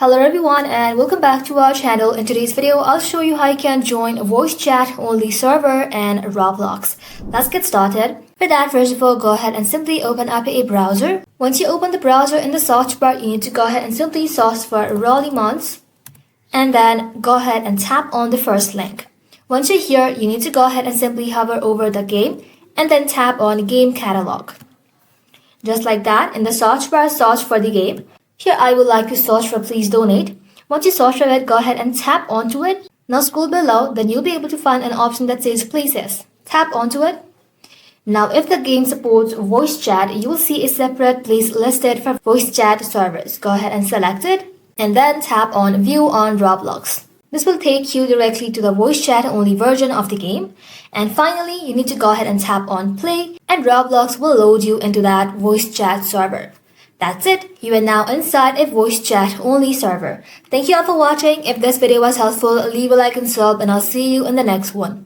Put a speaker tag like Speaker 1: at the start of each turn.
Speaker 1: Hello everyone and welcome back to our channel. In today's video, I'll show you how you can join a voice chat only server in Roblox. Let's get started. For that, first of all, go ahead and simply open up a browser. Once you open the browser, in the search bar, you need to go ahead and simply search for Rollimons. And then go ahead and tap on the first link. Once you're here, you need to go ahead and simply hover over the game and then tap on Game Catalog. Just like that, in the search bar, search for the game. Here I would like to search for Please Donate. Once you search for it, go ahead and tap onto it. Now scroll below, then you'll be able to find an option that says Places. Tap onto it. Now if the game supports voice chat, you will see a separate place listed for voice chat servers. Go ahead and select it and then tap on View on Roblox. This will take you directly to the voice chat only version of the game. And finally, you need to go ahead and tap on Play and Roblox will load you into that voice chat server. That's it. You are now inside a voice chat only server. Thank you all for watching. If this video was helpful, leave a like and sub and I'll see you in the next one.